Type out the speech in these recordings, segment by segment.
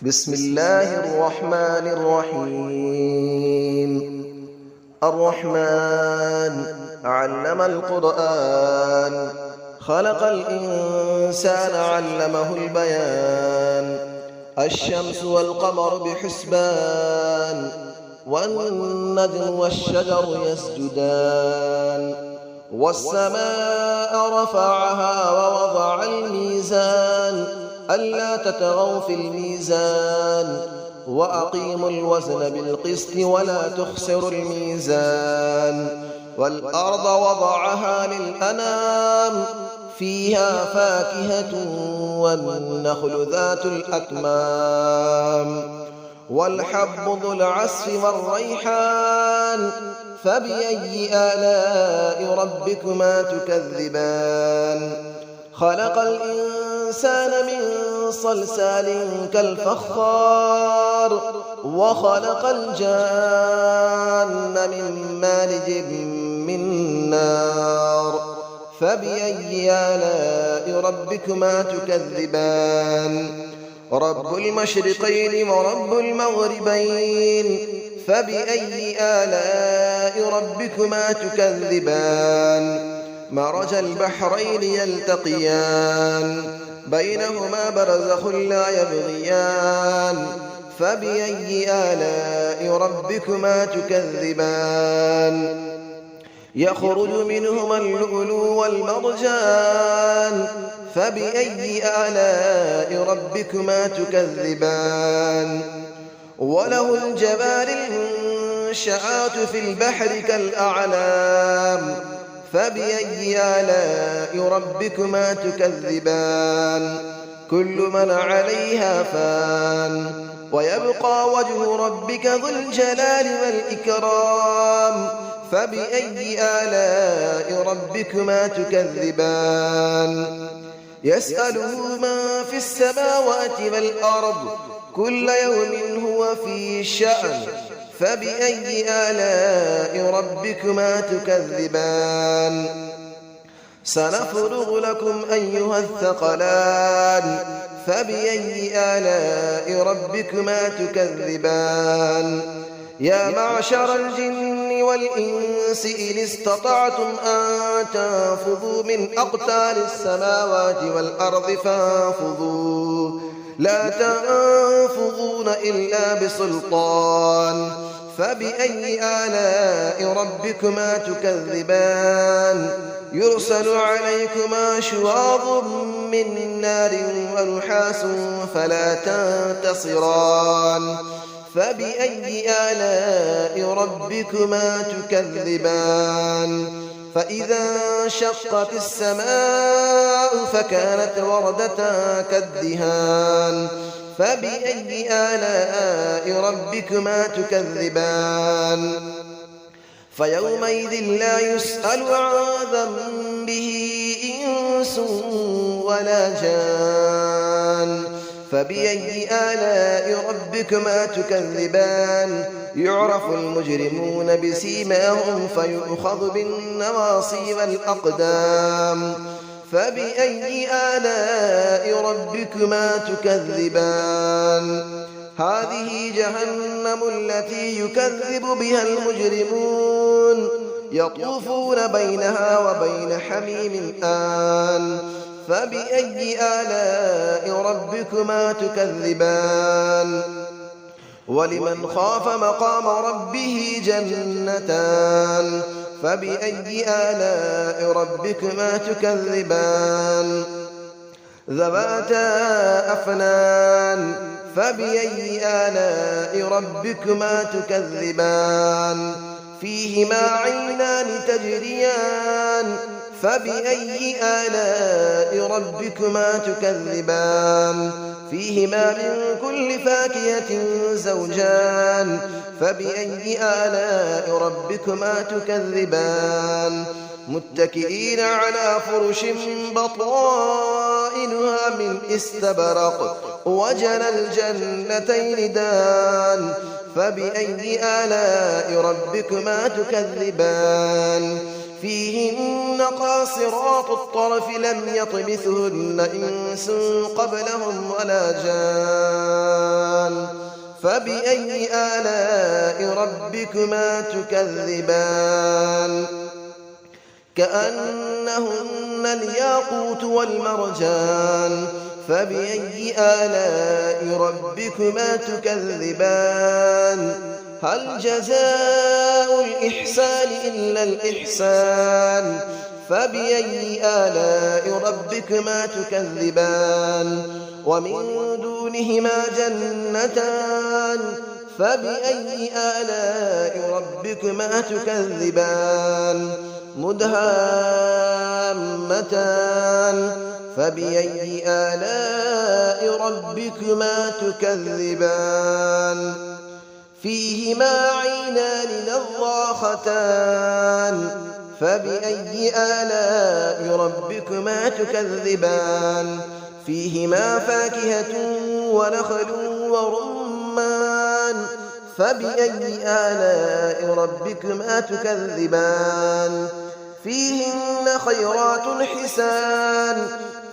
بسم الله الرحمن الرحيم. الرحمن علم القرآن، خلق الإنسان علمه البيان. الشمس والقمر بحسبان، والنجم والشجر يسجدان. والسماء رفعها ووضع الميزان، ألا تطغوا في الميزان، وأقيموا الوزن بالقسط ولا تخسروا الميزان. والأرض وضعها للأنام، فيها فاكهة والنخل ذات الأكمام. والحب ذو العصف والريحان، فبأي آلاء ربكما تكذبان. خلق الإنسان من صلصال كالفخار، وخلق الجان من مارج من نار. فبأي آلاء ربكما تكذبان. رب المشرقين ورب المغربين، فبأي آلاء ربكما تكذبان. مرج البحرين يلتقيان، بينهما برزخ لا يبغيان. فبأي آلاء ربكما تكذبان. يخرج منهما اللؤلؤ والمرجان، فبأي آلاء ربكما تكذبان. وله الجوار المنشآت في البحر كالأعلام، فبأي آلاء ربكما تكذبان. كل من عليها فان، ويبقى وجه ربك ذو الجلال والإكرام. فبأي آلاء ربكما تكذبان. يسأله من في السماوات والأرض، كل يوم هو في شأن. فبأي آلاء ربكما تكذبان. سنفرغ لكم أيها الثقلان، فبأي آلاء ربكما تكذبان. يا معشر الجن والإنس إن استطعتم أن تنفذوا من أقطار السماوات والأرض فانفذوا، لا تنفذون إلا بسلطان. فبأي آلاء ربكما تكذبان. يرسل عليكما شواظ من نار ونحاس فلا تنتصران. فبأي آلاء ربكما تكذبان. فإذا انشقت السماء فكانت وردة كالدهان. فبأي آلاء ربكما تكذبان. فيومئذ لا يسأل عن ذنبه إنس ولا جان. فبأي آلاء ربكما تكذبان. يعرف المجرمون بسيماهم فيؤخذ بالنواصي والأقدام. فبأي آلاء ربكما تكذبان. هذه جهنم التي يكذب بها المجرمون، يطوفون بينها وبين حميم آن. فبأي آلاء ربكما تكذبان. ولمن خاف مقام ربه جنتان. فبأي آلاء ربكما تكذبان. ذواتا أفنان. فبأي آلاء ربكما تكذبان. فيهما عينان تجريان. فبأي آلاء ربكما تكذبان. فيهما من كل فاكهة زوجان. فبأي آلاء ربكما تكذبان. متكئين على فرش بطائنها من استبرق، وجنى الجنتين دان. فبأي آلاء ربكما تكذبان. فيهن قاصرات الطرف لم يطمثهن إنس قبلهم ولا جان. فبأي آلاء ربكما تكذبان كأنهن الياقوت والمرجان فبأي آلاء ربكما تكذبان هل جزاء الإحسان إلا الإحسان فبأي آلاء ربكما تكذبان ومن دونهما جنتان فبأي آلاء ربكما تكذبان مدهامتان فبأي آلاء ربكما تكذبان فيهما عينان نضاختان فبأي آلاء ربكما تكذبان فيهما فاكهة ونخل ورمان فبأي آلاء ربكما تكذبان فيهن خيرات حسان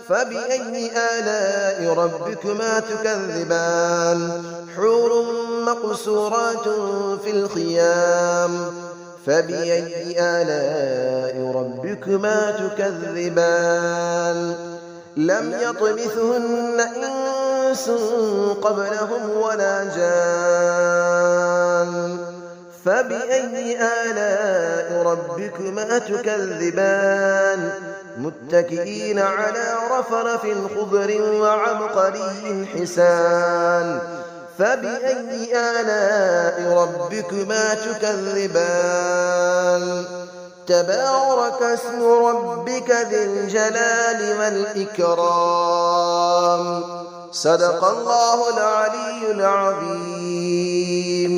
فبأي آلاء ربكما تكذبان حور مقصورات في الخيام فبأي آلاء ربكما تكذبان لم يطمثهن إنس قبلهم ولا جان فبأي آلاء ربكما تكذبان متكئين على رفرف خضر وعبقري حسان فبأي آلاء ربكما تكذبان تبارك اسم ربك ذي الجلال والإكرام صدق الله العلي العظيم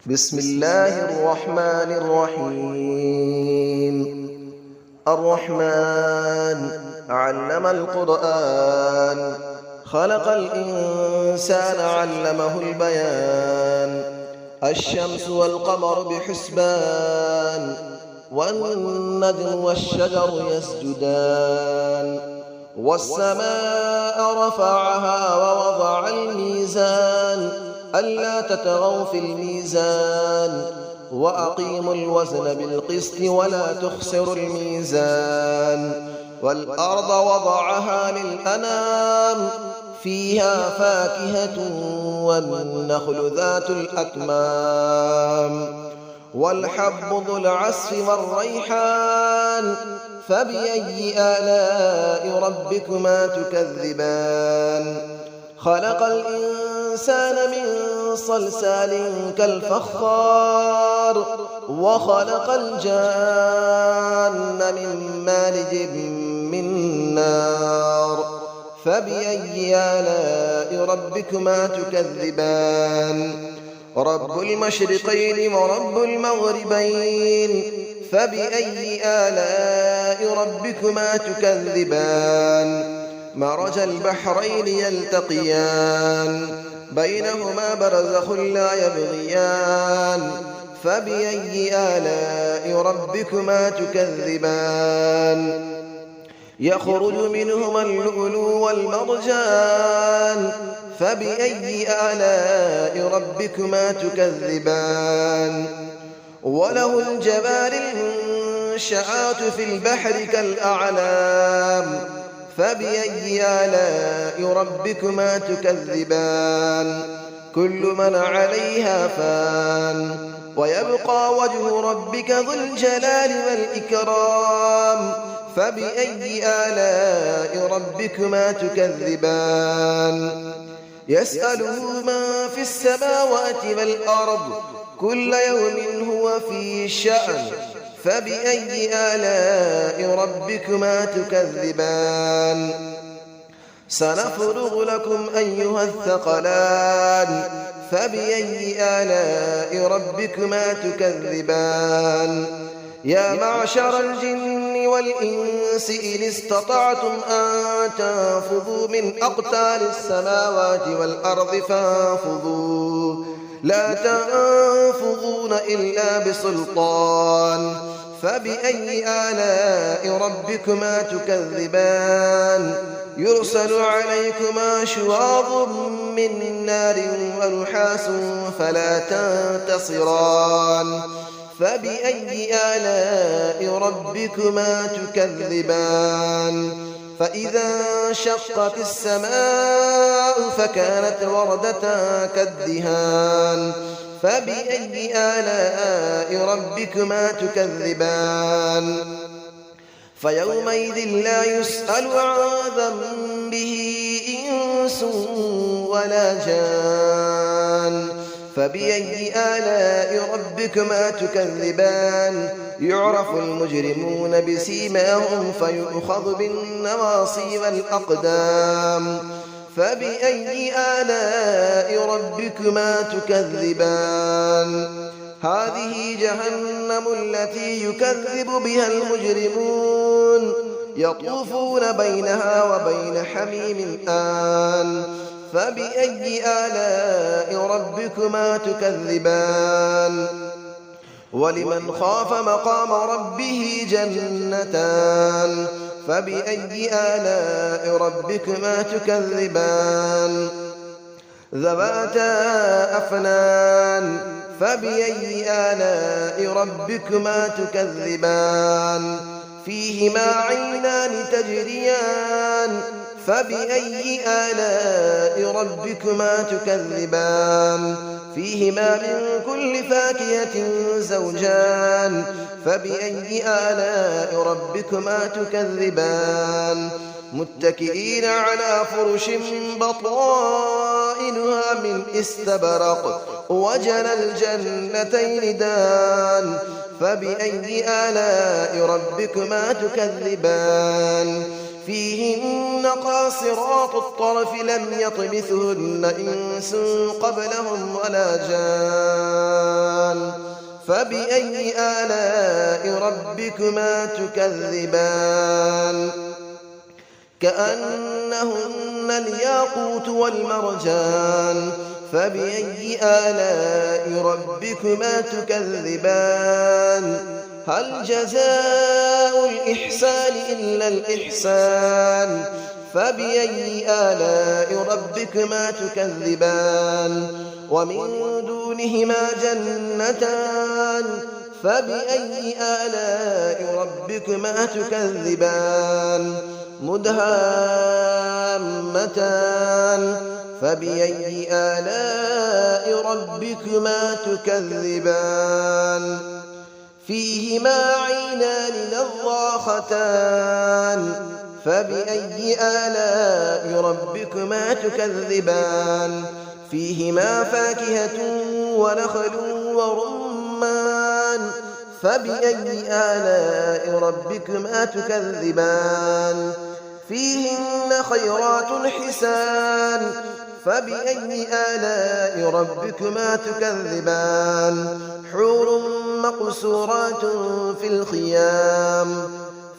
بسم الله الرحمن الرحيم الرحمن علم القرآن خلق الإنسان علمه البيان الشمس والقمر بحسبان والنجم والشجر يسجدان والسماء رفعها ووضع الميزان ألا تطغوا في الميزان وأقيموا الوزن بالقسط ولا تخسروا الميزان والأرض وضعها للأنام فيها فاكهة والنخل ذات الأكمام والحب ذو العصف والريحان فبأي آلاء ربكما تكذبان خلق الإنسان من صلصال كالفخار وخلق الجان من مارج من نار فبأي آلاء ربكما تكذبان رب المشرقين ورب المغربين فبأي آلاء ربكما تكذبان مرج البحرين يلتقيان بينهما برزخ لا يبغيان فبأي آلاء ربكما تكذبان يخرج منهما اللؤلؤ والمرجان فبأي آلاء ربكما تكذبان وله الجبال المنشآت في البحر كالأعلام فبأي آلاء ربكما تكذبان كل من عليها فان ويبقى وجه ربك ذو الجلال والإكرام فبأي آلاء ربكما تكذبان يسأله من في السماوات والأرض كل يوم هو في شأن فبأي آلاء ربكما تكذبان سنفرغ لكم أيها الثقلان فبأي آلاء ربكما تكذبان يا معشر الجن والإنس إن استطعتم أن تنفذوا من أقطار السماوات والأرض فانفذوا لا تنفذون إلا بسلطان فبأي آلاء ربكما تكذبان يرسل عليكما شواظ من نار ونحاس فلا تنتصران فبأي آلاء ربكما تكذبان فإذا انشقت السماء فكانت وردة كالدهان فبأي آلاء ربكما تكذبان فيومئذ لا يسأل عن ذنبه إنس ولا جان فبأي آلاء ربكما تكذبان يعرف المجرمون بسيماهم فيؤخذ بالنواصي والأقدام فبأي آلاء ربكما تكذبان هذه جهنم التي يكذب بها المجرمون يطوفون بينها وبين حميم آن فبأي آلاء ربكما تكذبان ولمن خاف مقام ربه جنتان فبأي آلاء ربكما تكذبان ذواتا أفنان فبأي آلاء ربكما تكذبان فيهما عينان تجريان فبأي آلاء ربكما تكذبان فيهما من كل فاكهة زوجان فبأي آلاء ربكما تكذبان متكئين على فرش بطائنها من استبرق وجنى الجنتين دان فبأي آلاء ربكما تكذبان فيهن قاصرات الطرف لم يطمثهن إنس قبلهم ولا جان فبأي آلاء ربكما تكذبان كأنهن الياقوت والمرجان فبأي آلاء ربكما تكذبان هل جزاء الإحسان إلا الإحسان فبأي آلاء ربكما تكذبان ومن دونهما جنتان فبأي آلاء ربكما تكذبان مدهامتان فبأي آلاء ربكما تكذبان فيهما عينان نضاختان فبأي آلاء ربكما تكذبان فيهما فاكهة ونخل ورمان فبأي آلاء ربكما تكذبان فيهن خيرات حسان فبأي آلاء ربكما تكذبان حور مقصورات في الخيام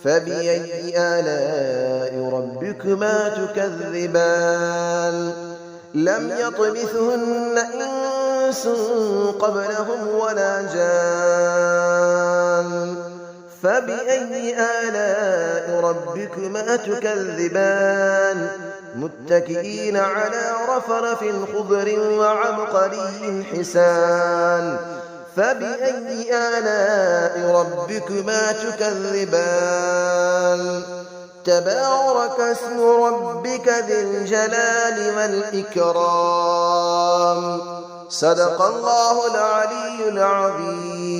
فبأي آلاء ربكما تكذبان لم يطمثهن إنس قبلهم ولا جان فبأي آلاء ربكما تكذبان متكئين على رفرف خضر وعبقري حسان فبأي آلاء ربكما تكذبان تبارك اسم ربك ذي الجلال والإكرام صدق الله العلي العظيم.